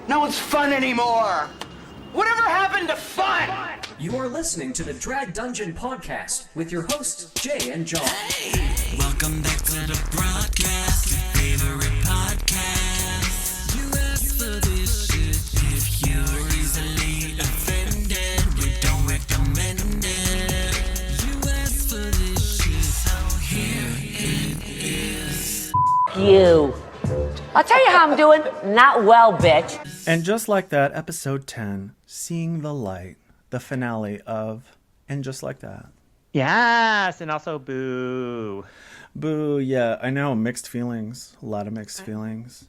No one's fun anymore. Whatever happened to fun? You are listening to the Drag Dungeon Podcast with your hosts, Jay and John. Hey, welcome back to the broadcast, your favorite podcast. You asked for this shit if you're easily offended. We don't recommend it. You asked for this shit, so here it is. You. I'll tell you how I'm doing. Not well, bitch. And just like that, episode 10, Seeing the Light, the finale of And Just Like That. Yes, and also boo. Boo, yeah, I know, mixed feelings, a lot of mixed feelings.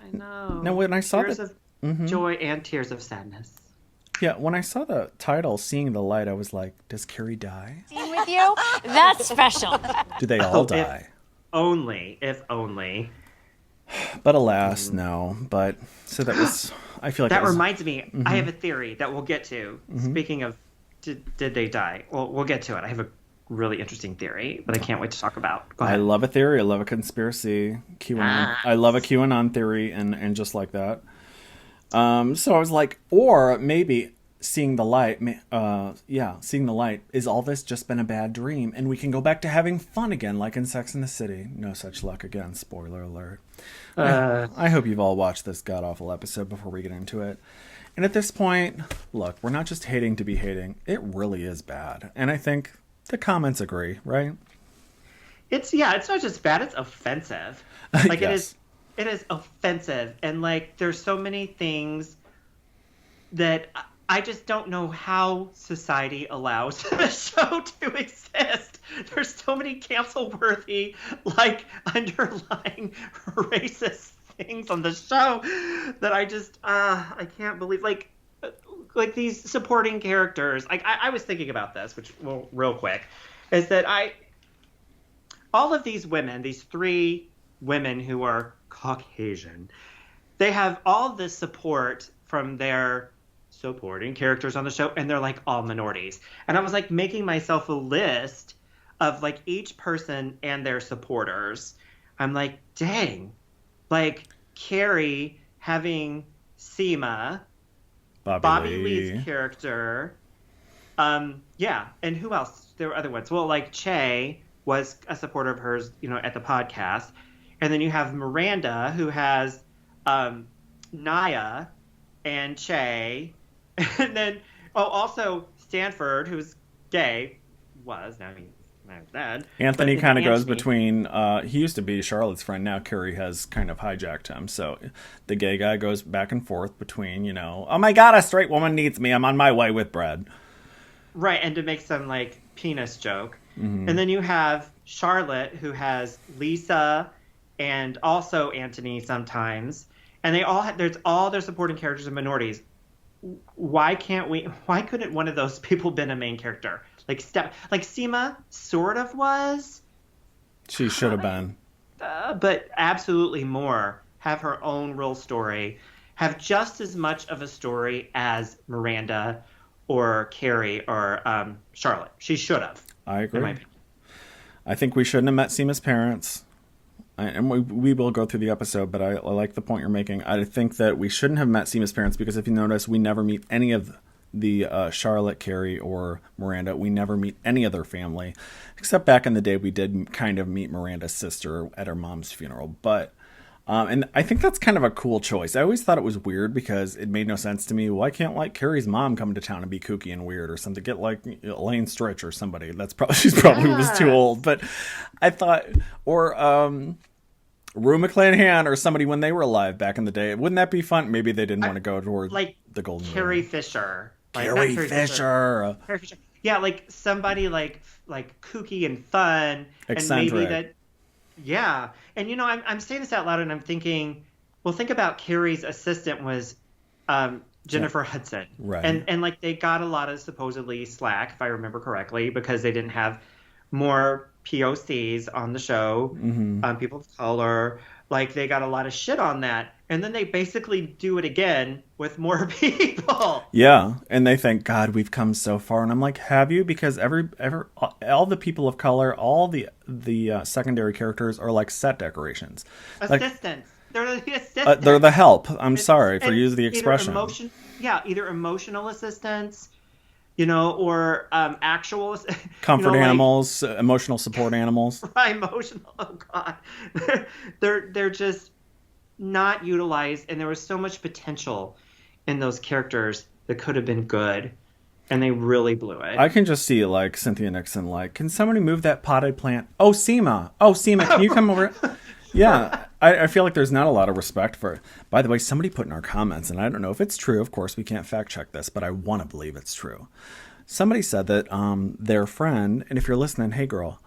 I know. Now, when I saw tears of joy and tears of sadness. Yeah, when I saw the title, Seeing the Light, I was like, does Carrie die? With you? That's special. Do they all die? If only. But alas, no. But, so that was, I feel like that was, reminds me, I have a theory that we'll get to. Speaking of, did they die? Well, we'll get to it. I have a really interesting theory that I can't wait to talk about. Go ahead. I love a theory. I love a conspiracy. QAnon. I love a QAnon theory and just like that. So I was like, or maybe seeing the light, seeing the light, is all this just been a bad dream and we can go back to having fun again like in Sex and the City. No such luck again. Spoiler alert. I hope you've all watched this god-awful episode before we get into it. And at this point, look, we're not just hating to be hating. It really is bad. And I think the comments agree, right? It's not just bad, it's offensive. Like Yes. it is offensive. And like there's so many things that I just don't know how society allows the show to exist. There's so many cancel-worthy, like, underlying racist things on the show that I just, I can't believe. Like these supporting characters. Like, I was thinking about this, which, well, real quick, is that all of these women, these three women who are Caucasian, they have all this support from their supporting characters on the show, and they're like all minorities. And I was like making myself a list of like each person and their supporters. I'm like, dang, like Carrie having Sema, Bobby Lee's character, and who else? There were other ones. Well, like Che was a supporter of hers, at the podcast, and then you have Miranda who has Naya and Che. And then, also Stanford, who's gay, now he's dead. Anthony kind of goes between, he used to be Charlotte's friend, now Carrie has kind of hijacked him, so the gay guy goes back and forth between, oh my god, a straight woman needs me, I'm on my way with bread. Right, and to make some, like, penis joke. Mm-hmm. And then you have Charlotte, who has Lisa and also Anthony sometimes, and they all there's all their supporting characters and minorities. Why couldn't one of those people been a main character? Like Sema sort of was. She should have been. But absolutely more. Have her own real story. Have just as much of a story as Miranda or Carrie or Charlotte. She should have. I agree. I think we shouldn't have met Sema's parents. And we will go through the episode, but I like the point you're making. I think that we shouldn't have met Sema's parents because if you notice, we never meet any of the Charlotte, Carrie, or Miranda. We never meet any of their family, except back in the day we did kind of meet Miranda's sister at her mom's funeral. But and I think that's kind of a cool choice. I always thought it was weird because it made no sense to me. Why can't like Carrie's mom come to town and be kooky and weird or something? Get like Elaine Stritch or somebody. That's probably she's probably was too old. But I thought Rue McClanahan or somebody when they were alive back in the day. Wouldn't that be fun? Maybe they didn't want to go toward like the Golden Carrie Room. Fisher. Carrie Fisher. Carrie Fisher. Yeah, like somebody like kooky and fun. Eccentric. And maybe that. Yeah. And I'm saying this out loud and I'm thinking, well, think about Carrie's assistant was Jennifer Hudson. Right. And like they got a lot of supposedly slack, if I remember correctly, because they didn't have more POCs on the show, people of color. Like they got a lot of shit on that. And then they basically do it again with more people. Yeah. And they think, God, we've come so far. And I'm like, have you? Because all the people of color, all the secondary characters are like set decorations. Assistants. They're the assistants. They're the help. I'm sorry for using the expression. Either emotional assistants, or actual comfort animals, emotional support animals. Right, emotional. Oh God, they're just not utilized, and there was so much potential in those characters that could have been good, and they really blew it. I can just see like Cynthia Nixon, like, can somebody move that potted plant? Oh, Sema, can you come over? Yeah, I feel like there's not a lot of respect for it. By the way, somebody put in our comments, and I don't know if it's true. Of course, we can't fact check this, but I want to believe it's true. Somebody said that their friend, and if you're listening, hey girl,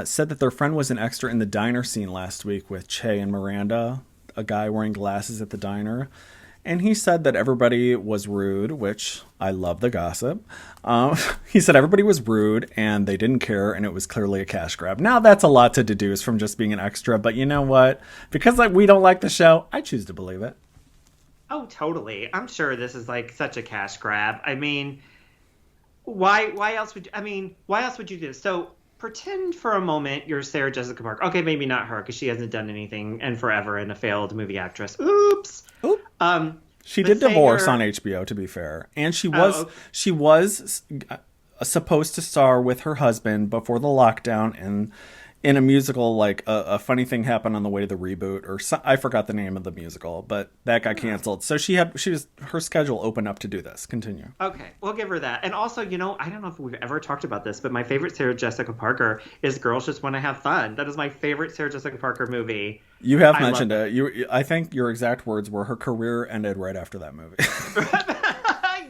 said that their friend was an extra in the diner scene last week with Che and Miranda, a guy wearing glasses at the diner. And he said that everybody was rude, which I love the gossip. He said everybody was rude and they didn't care, and it was clearly a cash grab. Now, that's a lot to deduce from just being an extra, but you know what? Because we don't like the show, I choose to believe it. Oh, totally. I'm sure this is like such a cash grab. I mean, why else would you do this? So pretend for a moment you're Sarah Jessica Parker. Okay, maybe not her because she hasn't done anything in forever and a failed movie actress. Oops. Oop. She did divorce on HBO, to be fair, and she was supposed to star with her husband before the lockdown and in a musical. Like a funny thing happened on the way to the reboot, or I forgot the name of the musical, but that got canceled. So her schedule opened up to do this. Continue. Okay, we'll give her that. And also, I don't know if we've ever talked about this, but my favorite Sarah Jessica Parker is Girls Just Want to Have Fun. That is my favorite Sarah Jessica Parker movie. You have mentioned it. I think your exact words were her career ended right after that movie.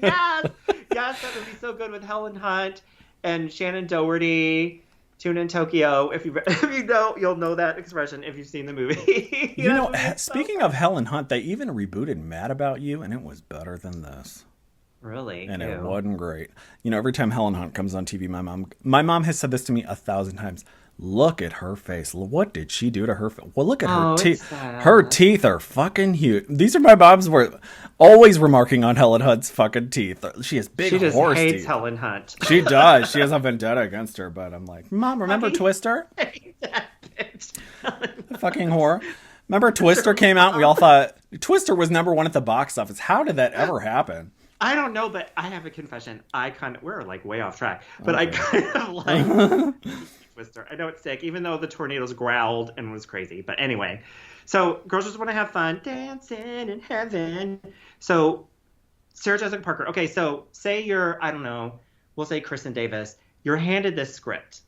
Yes, that would be so good with Helen Hunt and Shannon Doherty. Tune in Tokyo. If you know, you'll know that expression if you've seen the movie. Speaking of Helen Hunt, they even rebooted Mad About You, and it was better than this. Really? And it wasn't great. Every time Helen Hunt comes on TV, my mom has said this to me 1,000 times. Look at her face. What did she do to her face? Well, look at her teeth. Her teeth are fucking huge. These are my mom's were always remarking on Helen Hunt's fucking teeth. She has big horse teeth. She just hates Helen Hunt. She does. She has a vendetta against her, but I'm like, Mom, remember Twister? That bitch. Fucking whore. Remember Twister came out and we all thought Twister was #1 at the box office. How did that ever happen? I don't know, but I have a confession. We're like way off track, but okay. I kind of like Twister. I know it's sick, even though the tornadoes growled and was crazy. But anyway, so Girls Just Want to Have Fun, dancing in heaven. So Sarah Jessica Parker. Okay, so say you're, I don't know, we'll say Kristen Davis. You're handed this script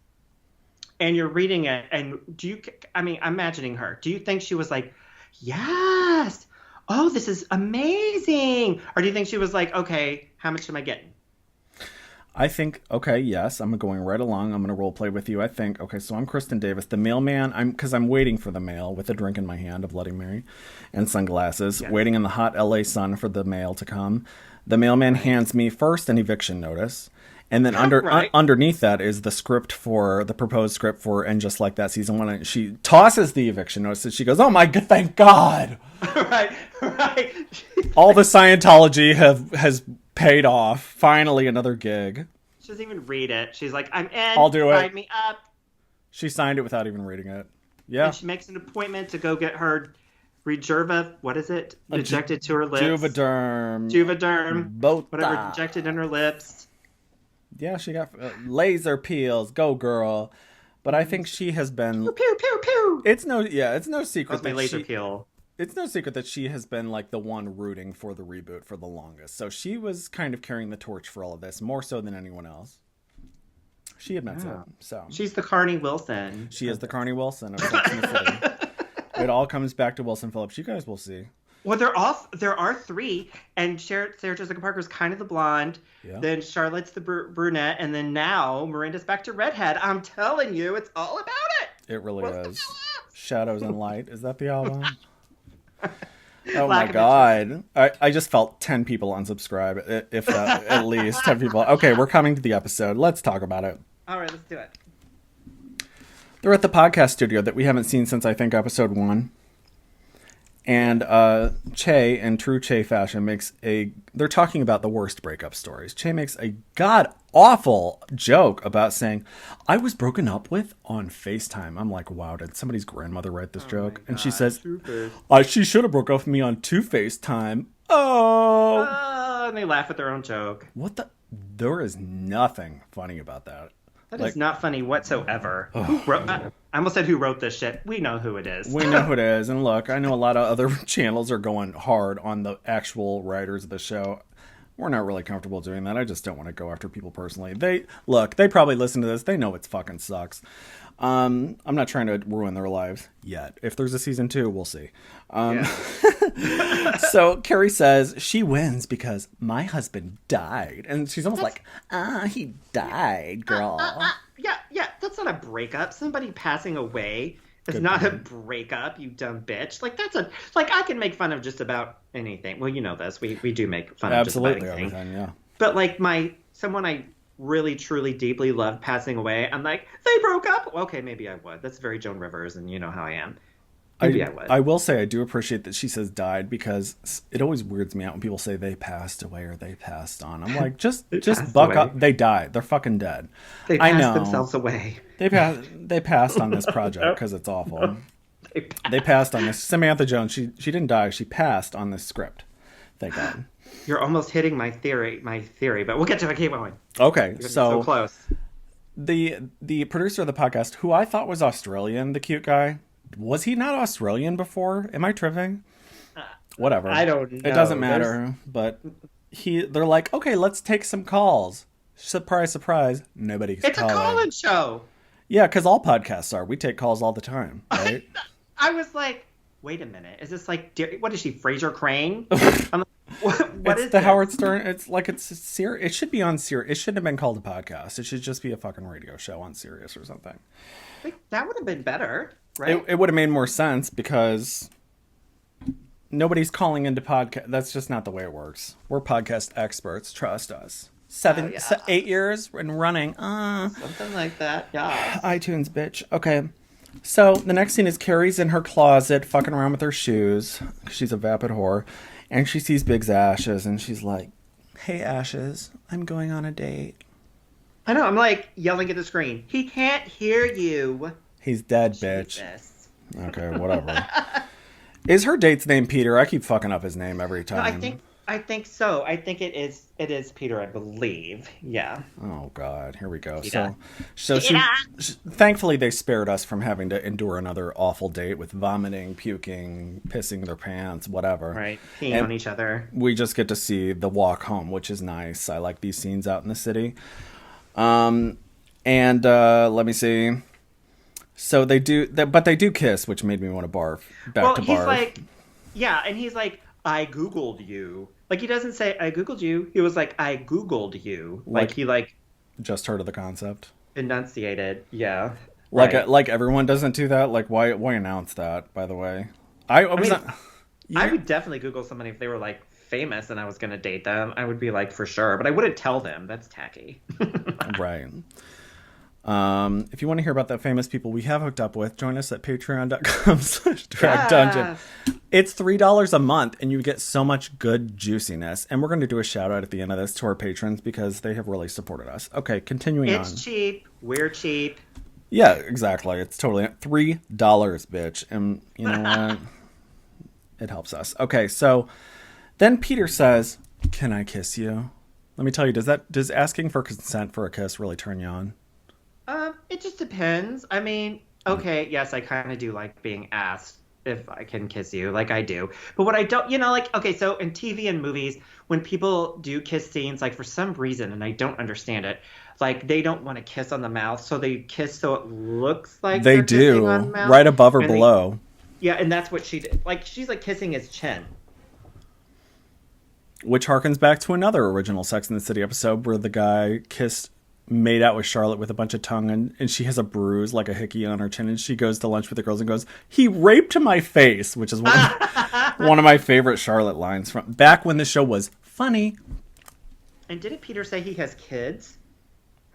and you're reading it. And I'm imagining her. Do you think she was like, yes, oh, this is amazing? Or do you think she was like, okay, how much am I getting? I think, okay, yes, I'm going right along. I'm going to role play with you. I think, okay, so I'm Kristen Davis, the mailman. Because I'm waiting for the mail with a drink in my hand, a Bloody Mary, and sunglasses, waiting in the hot LA sun for the mail to come. The mailman hands me first an eviction notice. And then underneath that is the proposed script for And Just Like That season 1. And she tosses the eviction notice and she goes, oh my God, thank God. Right. All the Scientology has paid off. Finally, another gig. She doesn't even read it. She's like, I'm in. I'll do it. Sign me up. She signed it without even reading it. Yeah. And she makes an appointment to go get her Regerva. What is it? Injected to her lips. Juvederm. Both. Whatever injected in her lips. Yeah, she got laser peels. Go, girl. But I think she has been. Pew, pew, pew, pew. It's no secret that laser peel. It's no secret that she has been like the one rooting for the reboot for the longest. So she was kind of carrying the torch for all of this, more so than anyone else. She admits it. So she's the Carney Wilson. She is the Carney Wilson of Sex and the City. It all comes back to Wilson Phillips. You guys will see. Well, there are 3, and Sarah Jessica Parker's kind of the blonde. Yeah. Then Charlotte's the brunette, and then now Miranda's back to redhead. I'm telling you, it's all about it. It really is. Shadows and Light. Is that the album? Oh my God. I just felt 10 people unsubscribe, if that, at least 10 people. Okay, we're coming to the episode. Let's talk about it. All right, let's do it. They're at the podcast studio that we haven't seen since, I think, episode 1. And Che, in true Che fashion, they're talking about the worst breakup stories. Che makes a god-awful joke about saying, I was broken up with on FaceTime. I'm like, wow, did somebody's grandmother write this joke? And she says, she should have broke up with me on FaceTime. Oh. And they laugh at their own joke. What the? There is nothing funny about that. That is not funny whatsoever. I almost said who wrote this shit. We know who it is. We know who it is. And look, I know a lot of other channels are going hard on the actual writers of the show. We're not really comfortable doing that. I just don't want to go after people personally. They probably listen to this. They know it fucking sucks. I'm not trying to ruin their lives yet. If there's a season 2, we'll see. So Carrie says she wins because my husband died. And she's almost he died, girl. Yeah, that's not a breakup. Somebody passing away is not a breakup, you dumb bitch. I can make fun of just about anything. Well, you know this. We do make fun of just about anything. Everything, yeah. But someone I really, truly, deeply loved passing away, I'm like, they broke up? Well, okay, maybe I would. That's very Joan Rivers, and you know how I am. Maybe I would. I will say I do appreciate that she says died, because it always weirds me out when people say they passed away or they passed on. I'm like, just buck up. They died. They're fucking dead. They passed themselves away. They passed on this project because it's awful. They passed on this. Samantha Jones, she didn't die. She passed on this script. Thank God. You're almost hitting my theory, but we'll get to it. Keep going. Okay, so close. The producer of the podcast, who I thought was Australian, the cute guy, was he not Australian before? Am I tripping? Whatever. I don't know. It doesn't matter. But they're like, okay, let's take some calls. Surprise, surprise. Nobody's calling. It's a call-in show. Yeah, because all podcasts are. We take calls all the time, right? I was like, wait a minute. Is this what is she, Fraser Crane? I'm like, what is the Howard Stern? It's like Sirius. It should be on Sirius. It shouldn't have been called a podcast. It should just be a fucking radio show on Sirius or something. That would have been better, right? It would have made more sense because nobody's calling into podcast. That's just not the way it works. We're podcast experts. Trust us. 8 years and running. Something like that. Yeah. iTunes, bitch. Okay. So the next scene is Carrie's in her closet fucking around with her shoes. She's a vapid whore. And she sees Big's Ashes, and she's like, hey, Ashes, I'm going on a date. I know, I'm like yelling at the screen. He can't hear you. He's dead, bitch. Okay, whatever. Is her date's name Peter? I keep fucking up his name every time. No, I think so. I think it is Peter, I believe. Yeah. Oh God, here we go. Peter. So she thankfully they spared us from having to endure another awful date with vomiting, puking, pissing their pants, whatever. Right. Peeing on each other. We just get to see the walk home, which is nice. I like these scenes out in the city. Let me see. So they do, but they do kiss, which made me want to barf. He's like, yeah, and he's like, I Googled you. Like, he doesn't say, I Googled you. He was like, I Googled you. Like he, just heard of the concept. Enunciated, yeah. Like everyone doesn't do that? Like, why announce that, by the way? I would definitely Google somebody if they were, famous and I was going to date them. I would be like, for sure. But I wouldn't tell them. That's tacky. Right. If you want to hear about the famous people we have hooked up with, join us at patreon.com/dragdungeon. It's $3 a month, and you get so much good juiciness. And we're going to do a shout-out at the end of this to our patrons because they have really supported us. Okay, continuing on. It's cheap. We're cheap. Yeah, exactly. It's totally $3, bitch. And you know what? It helps us. Okay, so then Peter says, can I kiss you? Let me tell you, does asking for consent for a kiss really turn you on? It just depends. I mean, okay, yes, I kind of do like being asked if I can kiss you, like I do. But what I don't, okay, so in TV and movies, when people do kiss scenes, for some reason, and I don't understand it, they don't want to kiss on the mouth, so they kiss so it looks like they do, on the mouth, right above or below. Yeah, and that's what she did. She's kissing his chin. Which harkens back to another original Sex and the City episode where the guy made out with Charlotte with a bunch of tongue, and she has a bruise, like a hickey on her chin, and she goes to lunch with the girls and goes, he raped my face, which is one of my favorite Charlotte lines from back when the show was funny. And didn't Peter say he has kids?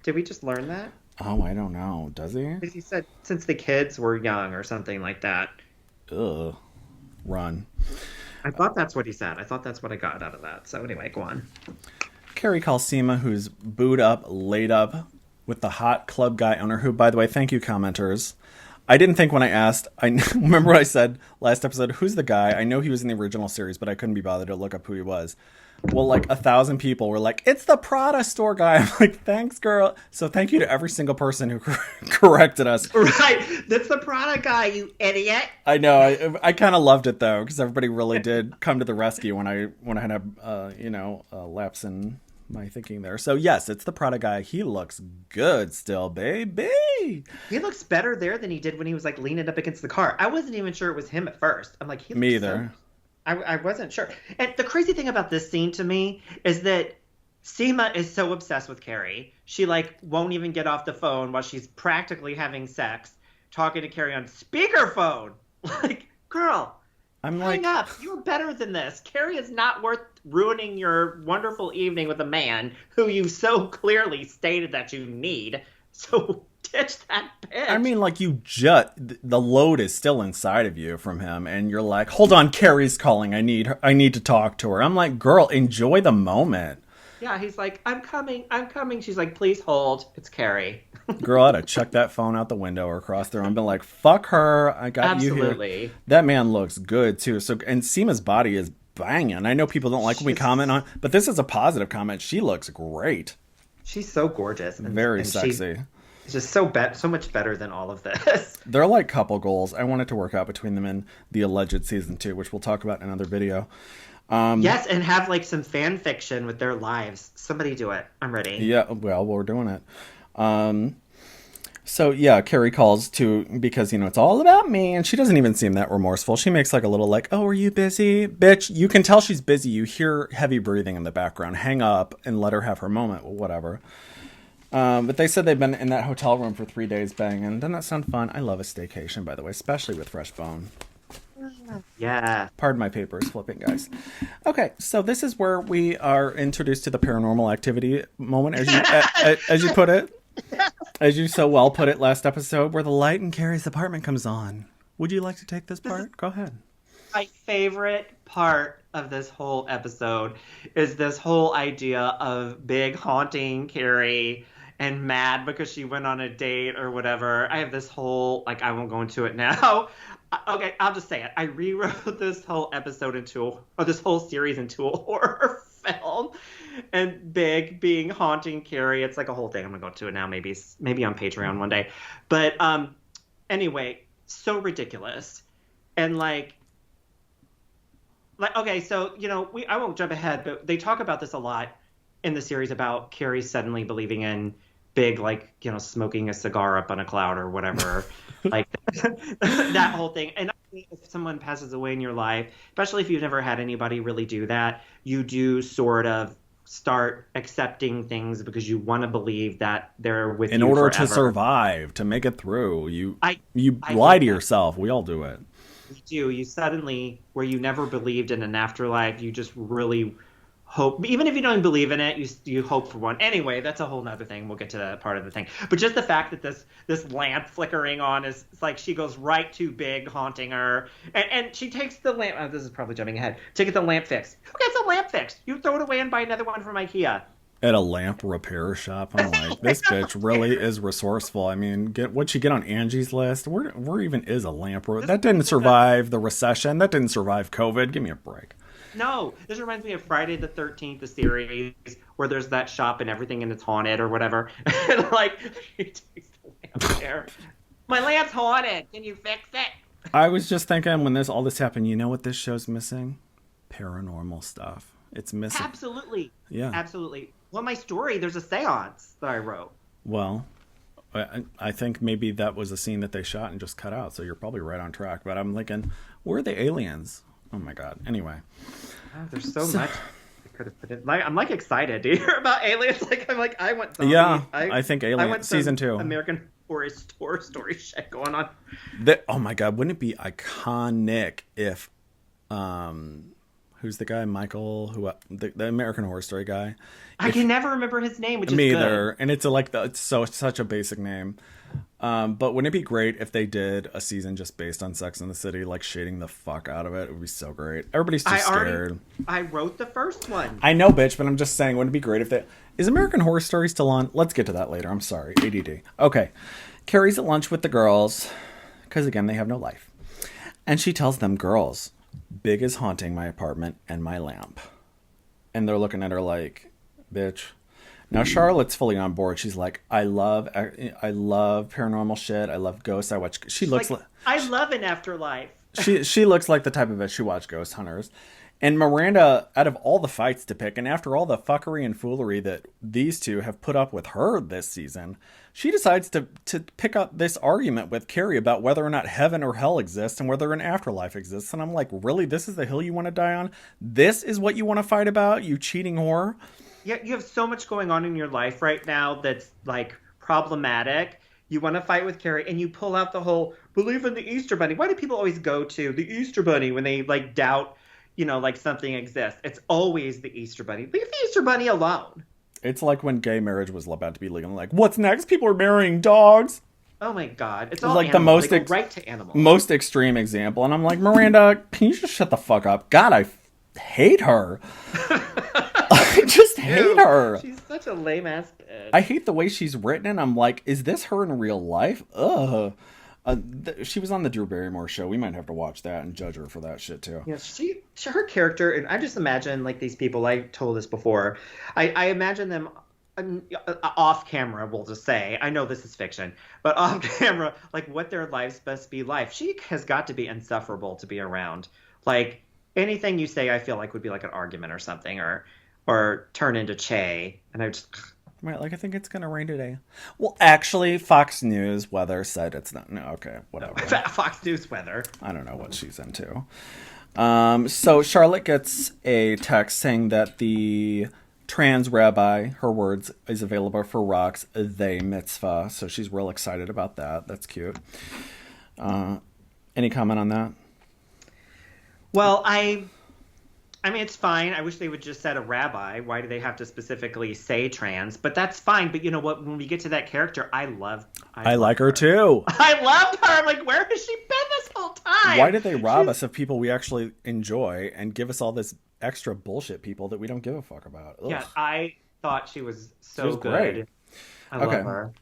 Did we just learn that? Oh, I don't know. Does he? Because he said since the kids were young or something like that. Ugh. run. I thought that's what he said. I thought that's what I got out of that. So anyway, go on. Carrie calls Sema, who's booed up, laid up with the hot club guy owner, who, by the way, thank you, commenters. I didn't think when I asked, I remember what I said last episode, who's the guy? I know he was in the original series, but I couldn't be bothered to look up who he was. Well, like 1,000 people were like, it's the Prada store guy. I'm like, thanks, girl. So thank you to every single person who corrected us. Right. That's the Prada guy, you idiot. I know. I kind of loved it, though, because everybody really did come to the rescue when I had a lapse in my thinking there. So, yes, it's the Prada guy. He looks good still, baby. He looks better there than he did when he was, like, leaning up against the car. I wasn't even sure it was him at first. I'm like, he looks Me either. I wasn't sure. And the crazy thing about this scene to me is that Sema is so obsessed with Carrie. She, like, won't even get off the phone while she's practically having sex, talking to Carrie on speakerphone. Like, girl, hang up. You're better than this. Carrie is not worth ruining your wonderful evening with a man who you so clearly stated that you need. So ditch that bitch. I mean, like, the load is still inside of you from him, and you're like, hold on, Carrie's calling. I need to talk to her. I'm like, girl, enjoy the moment. Yeah, he's like, I'm coming. She's like, please hold. It's Carrie. Girl, I'd have chucked that phone out the window or across the room and been like, fuck her. I got you here. Absolutely. That man looks good, too. So, and Sema's body is banging. I know people don't like when we comment on, but this is a positive comment. She looks great. She's so gorgeous. Very sexy. It's just so much better than all of this. They're like couple goals. I want it to work out between them in the alleged season 2, which we'll talk about in another video. Yes, and have like some fan fiction with their lives. Somebody do it. I'm ready. Yeah, well, we're doing it. So yeah, Carrie calls because it's all about me, and she doesn't even seem that remorseful. She makes like a little like, oh, are you busy? Bitch, you can tell she's busy. You hear heavy breathing in the background. Hang up and let her have her moment. Whatever. But they said they've been in that hotel room for 3 days banging. Doesn't that sound fun? I love a staycation, by the way, especially with fresh bone. Yeah. Pardon my papers flipping, guys. Okay, so this is where we are introduced to the paranormal activity moment, as you put it. As you so well put it last episode, where the light in Carrie's apartment comes on. Would you like to take this part? Go ahead. My favorite part of this whole episode is this whole idea of Big haunting Carrie and mad because she went on a date or whatever. I have this whole, like, I won't go into it now. Okay, I'll just say it. I rewrote this whole this whole series into a horror film. And Big being haunting Carrie. It's like a whole thing. I'm going to go into it now, maybe on Patreon one day. But anyway, so ridiculous. And like okay, so, I won't jump ahead, but they talk about this a lot in the series about Carrie suddenly believing in Big, like, smoking a cigar up on a cloud or whatever. Like, that whole thing. And if someone passes away in your life, especially if you've never had anybody really do that, you do sort of start accepting things because you want to believe that they're with you in order forever. To survive, to make it through. You I lie to yourself. We all do it. You do. You suddenly, where you never believed in an afterlife, you just really hope. Even if you don't believe in it, you hope for one. Anyway, that's a whole nother thing. We'll get to that part of the thing. But just the fact that this lamp flickering on is, it's like she goes right to Big haunting her, and she takes the lamp. Oh, this is probably jumping ahead. To get the lamp fixed. Who gets a lamp fixed? You throw it away and buy another one from IKEA. At a lamp repair shop. I'm like, this bitch really is resourceful. I mean, what'd she get on Angie's list? Where even is a lamp? That didn't survive the recession. That didn't survive COVID. Give me a break. No, this reminds me of Friday the 13th, the series, where there's that shop and everything and it's haunted or whatever. And like, she takes the lamp there. My lamp's haunted. Can you fix it? I was just thinking when all this happened, you know what this show's missing? Paranormal stuff. It's missing. Absolutely. Yeah. Absolutely. Well, my story, there's a seance that I wrote. Well, I think maybe that was a scene that they shot and just cut out, so you're probably right on track. But I'm thinking, where are the aliens? Oh my God. Anyway. Oh, there's so much I could have put in. I'm like excited to hear about aliens. I want zombies. Yeah, I think Alien season 2. American Horror Story shit going on. Oh my God, wouldn't it be iconic if who's the guy? Michael, the American Horror Story guy. I can never remember his name, which is me good. either. And it's such a basic name. But wouldn't it be great if they did a season just based on Sex and the City, like shading the fuck out of it? It would be so great. Everybody's too scared. I wrote the first one. I know, bitch, but I'm just saying, wouldn't it be great if they... Is American Horror Story still on? Let's get to that later. I'm sorry. ADD. Okay. Carrie's at lunch with the girls, because again, they have no life. And she tells them, girls, Big is haunting my apartment and my lamp. And they're looking at her like, bitch. Now Charlotte's fully on board. She's like, I love paranormal shit. I love ghosts. She looks like I love an afterlife. she looks like the type of bitch who watched Ghost Hunters. And Miranda, out of all the fights to pick, and after all the fuckery and foolery that these two have put up with her this season, she decides to pick up this argument with Carrie about whether or not heaven or hell exists and whether an afterlife exists. And I'm like, really? This is the hill you want to die on? This is what you want to fight about, you cheating whore? Yeah, you have so much going on in your life right now that's like problematic. You want to fight with Carrie, and you pull out the whole believe in the Easter Bunny. Why do people always go to the Easter Bunny when they like doubt, like something exists? It's always the Easter Bunny. Leave the Easter Bunny alone. It's like when gay marriage was about to be legal. Like, what's next? People are marrying dogs. Oh my God! It's all like animals. the right to animals. Most extreme example, and I'm like, Miranda, can you just shut the fuck up? God, I hate her. I just hate her. She's such a lame ass bitch. I hate the way she's written, and I'm like, is this her in real life? Ugh. She was on the Drew Barrymore show. We might have to watch that and judge her for that shit too. Yeah, her character, and I just imagine like these people. I told this before. I imagine them off camera. We'll just say, I know this is fiction, but off camera, like what their lives must be like. She has got to be insufferable to be around. Like anything you say, I feel like would be like an argument or something, or turn into Che, and I just. Right, like I think it's gonna rain today. Well, actually, Fox News weather said it's not. No, okay, whatever. Fox News weather. I don't know what she's into. So Charlotte gets a text saying that the trans rabbi, her words, is available for Rock's Bat Mitzvah. So she's real excited about that. That's cute. Any comment on that? Well, I mean, it's fine. I wish they would just said a rabbi. Why do they have to specifically say trans? But that's fine. But you know what? When we get to that character, I like her too. I loved her. I'm like, where has she been this whole time? Why did they rob us of people we actually enjoy and give us all this extra bullshit people that we don't give a fuck about? Ugh. Yeah, I thought she was so she was good. Great. I love her.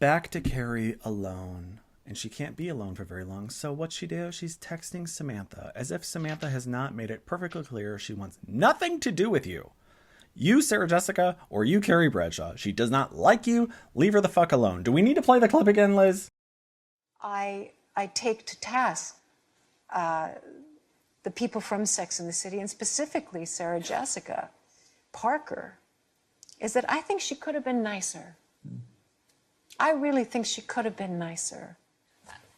Back to Carrie alone. And she can't be alone for very long. So what's she do? She's texting Samantha, as if Samantha has not made it perfectly clear she wants nothing to do with you. You, Sarah Jessica, or you, Carrie Bradshaw. She does not like you. Leave her the fuck alone. Do we need to play the clip again, Liz? I take to task the people from Sex and the City, and specifically Sarah Jessica Parker, is that I think she could have been nicer. I really think she could have been nicer.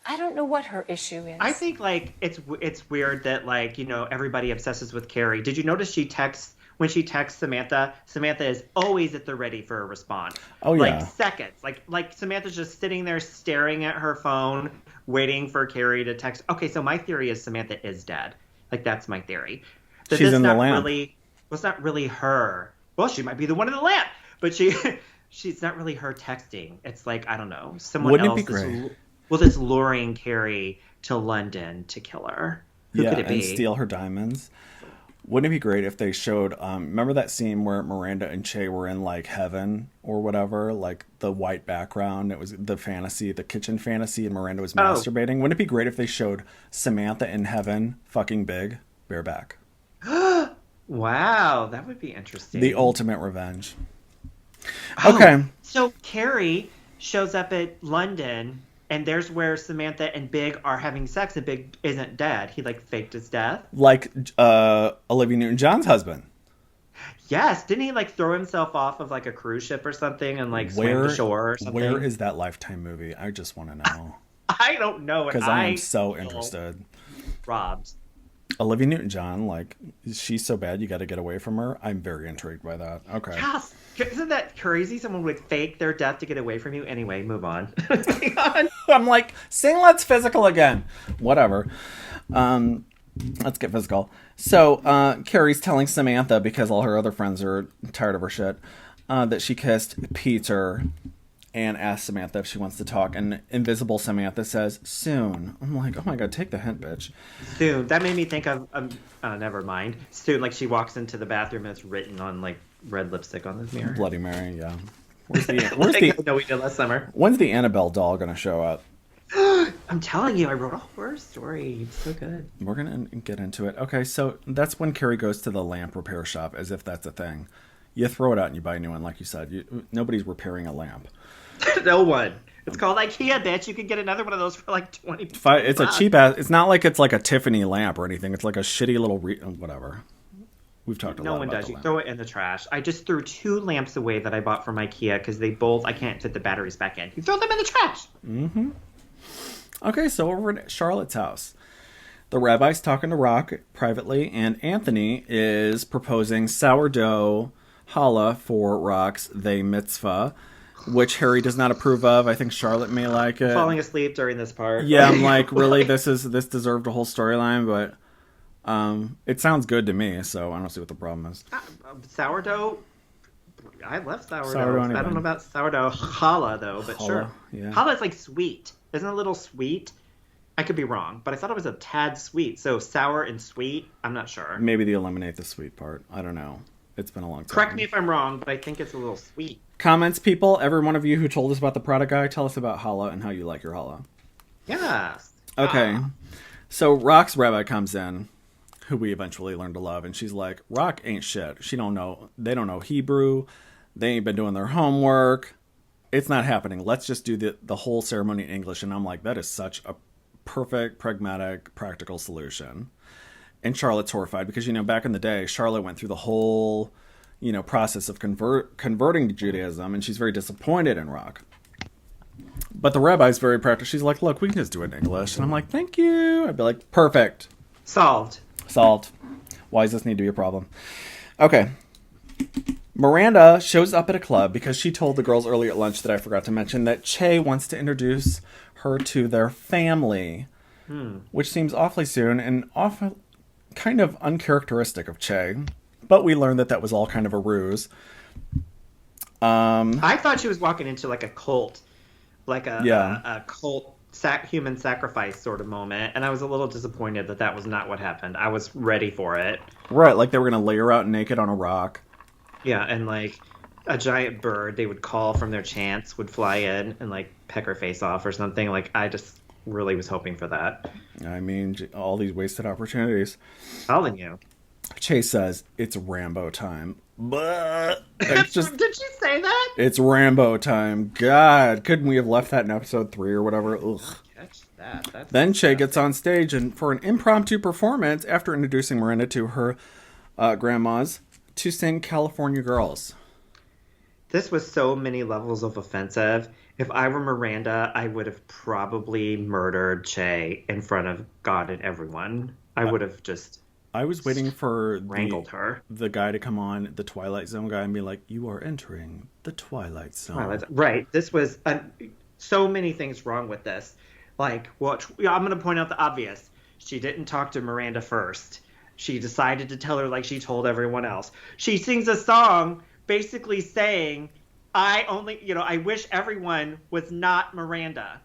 I don't know what her issue is. I think like it's weird that like everybody obsesses with Carrie. Did you notice when she texts Samantha? Samantha is always at the ready for a response. Oh yeah, like seconds. Like Samantha's just sitting there staring at her phone, waiting for Carrie to text. Okay, so my theory is Samantha is dead. Like that's my theory. That she's in the lamp. It's not really her. Well, she might be the one in the lamp, but she's not really her texting. It's like I don't know, someone Wouldn't else. It be great? That's luring Carrie to London to kill her. Who could it be? And steal her diamonds. Wouldn't it be great if they showed, remember that scene where Miranda and Che were in like heaven or whatever, like the white background, it was the fantasy, the kitchen fantasy, and Miranda was masturbating. Wouldn't it be great if they showed Samantha in heaven fucking Big bareback? Wow, that would be interesting. The ultimate revenge. Okay. So Carrie shows up at London, and there's where Samantha and Big are having sex, and Big isn't dead. He like faked his death. Like Olivia Newton-John's husband. Yes, didn't he like throw himself off of like a cruise ship or something and like swim to shore or something? Where is that Lifetime movie? I just want to know. I don't know. Because I am so interested. Robbed. Olivia Newton-John, like, she's so bad you got to get away from her. I'm very intrigued by that. Okay. Yes. Isn't that crazy? Someone would fake their death to get away from you. Anyway, move on. I'm like, sing Let's Physical again. Whatever. Let's get physical. So Carrie's telling Samantha, because all her other friends are tired of her shit, that she kissed Peter and asked Samantha if she wants to talk. And invisible Samantha says, soon. I'm like, oh my God, take the hint, bitch. Soon. That made me think of, never mind. Soon, like she walks into the bathroom and it's written on like red lipstick on this mirror. Bloody Mary, yeah. No, we did last summer. When's the Annabelle doll going to show up? I'm telling you, I wrote a horror story. It's so good. We're going to get into it. Okay, so that's when Carrie goes to the lamp repair shop, as if that's a thing. You throw it out and you buy a new one, like you said. Nobody's repairing a lamp. No one. It's called IKEA, bitch. You can get another one of those for like $20. It's a cheap ass. It's not like it's like a Tiffany lamp or anything. It's like a shitty little whatever. We've talked a lot about No one does. You lamp. throw it in the trash. I just threw 2 lamps away that I bought from IKEA because they both, I can't fit the batteries back in. You throw them in the trash. Mm-hmm. Okay, so over at Charlotte's house. The rabbi's talking to Rock privately, and Anthony is proposing sourdough challah for Rock's Bat Mitzvah, which Harry does not approve of. I think Charlotte may like it. Falling asleep during this part. Yeah, I'm like, really, this deserved a whole storyline, but it sounds good to me, so I don't see what the problem is. Sourdough? I love sourdough. Sourdough I don't know about sourdough challah, though, but Challah, sure. yeah. Challah is like sweet. Isn't it a little sweet? I could be wrong, but I thought it was a tad sweet. So sour and sweet, I'm not sure. Maybe they eliminate the sweet part. I don't know. It's been a long time. Correct me if I'm wrong, but I think it's a little sweet. Comments, people. Every one of you who told us about the product guy, tell us about challah and how you like your challah. Yes. Okay. So Rock's rabbi comes in, who we eventually learn to love, and she's like, Rock ain't shit. They don't know Hebrew. They ain't been doing their homework. It's not happening. Let's just do the whole ceremony in English. And I'm like, that is such a perfect, pragmatic, practical solution. And Charlotte's horrified because, back in the day, Charlotte went through the whole, process of converting to Judaism, and she's very disappointed in Rock. But the rabbi's very practical. She's like, look, we can just do it in English. And I'm like, thank you. I'd be like, perfect. Solved. Why does this need to be a problem? Okay. Miranda shows up at a club because she told the girls earlier at lunch that I forgot to mention that Che wants to introduce her to their family, which seems awfully soon and kind of uncharacteristic of Che. But we learned that was all kind of a ruse. I thought she was walking into like a cult, like a cult human sacrifice sort of moment, and I was a little disappointed that was not what happened. I was ready for it. Right, like they were going to lay her out naked on a rock. Yeah, and like a giant bird they would call from their chants would fly in and like peck her face off or something. Like I just really was hoping for that. I mean, all these wasted opportunities. Telling you. Chase says it's Rambo time. But it's just, did she say that? It's Rambo time. God, couldn't we have left that in episode 3 or whatever? Ugh. Catch that. Then Che gets on stage and for an impromptu performance after introducing Miranda to her grandmas to sing California Girls. This was so many levels of offensive. If I were Miranda, I would have probably murdered Che in front of God and everyone. I would have just... I was waiting for the guy to come on, the Twilight Zone guy, and be like, you are entering the Twilight Zone. Right. This was... so many things wrong with this. Like, I'm going to point out the obvious. She didn't talk to Miranda first. She decided to tell her like she told everyone else. She sings a song basically saying, I wish everyone was not Miranda.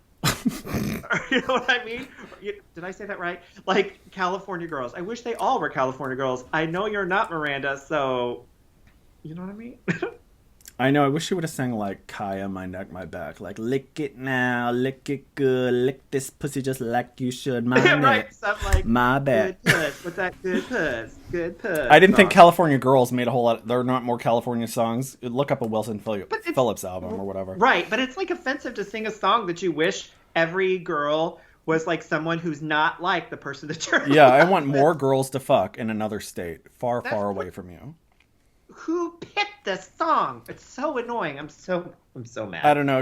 You know what I mean? Did I say that right? Like California Girls. I wish they all were California Girls. I know you're not Miranda, so you know what I mean? I know. I wish she would have sang like Kaya, my neck, my back. Like, lick it now, lick it good, lick this pussy just like you should. My neck, right, stuff like my back. Good puss. What's that? Good puss. Good puss. I didn't think California Girls made a whole lot. There are not more California songs. Look up a Wilson Phillips album or whatever. Right, but it's like offensive to sing a song that you wish every girl was like someone who's not like the person that you're Yeah, I want more girls to fuck in another state, far away from you. Who picked this song? It's so annoying. I'm so mad. I don't know.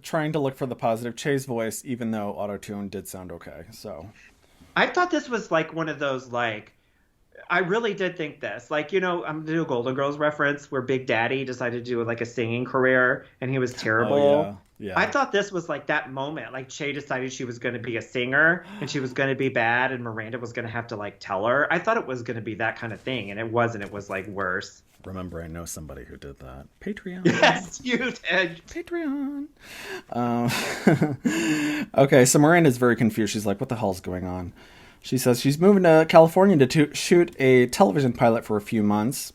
Trying to look for the positive, Che's voice, even though auto-tune did sound okay. So I thought this was like one of those like. I really did think this. Like, I'm going to do a Golden Girls reference where Big Daddy decided to do like a singing career and he was terrible. Oh, Yeah. I thought this was like that moment. Like Che decided she was going to be a singer and she was going to be bad and Miranda was going to have to like tell her. I thought it was going to be that kind of thing and it wasn't. It was like worse. Remember, I know somebody who did that. Patreon. Yes, you did. Patreon. Okay, so Miranda's very confused. She's like, what the hell's going on? She says she's moving to California to shoot a television pilot for a few months.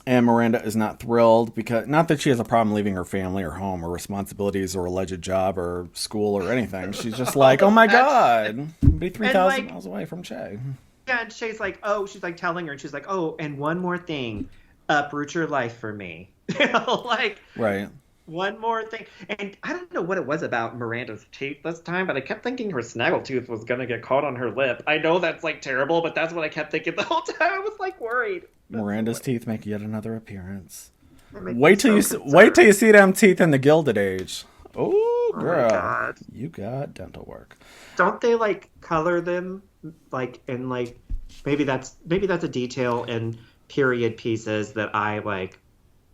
And Miranda is not thrilled because, not that she has a problem leaving her family or home or responsibilities or alleged job or school or anything. She's just like, oh my God, be 3,000 miles away from Che. Yeah, and She's like, oh, she's like telling her, and she's like, oh, and one more thing, uproot your life for me. Like, right. One more thing. And I don't know what it was about Miranda's teeth this time, but I kept thinking her snaggletooth was going to get caught on her lip. I know that's like terrible, but that's what I kept thinking the whole time. I was like worried. Miranda's teeth make yet another appearance. Wait till you see them teeth in the Gilded Age. Oh, girl, God. You got dental work. Don't they like color them like in like maybe that's a detail in period pieces that I like.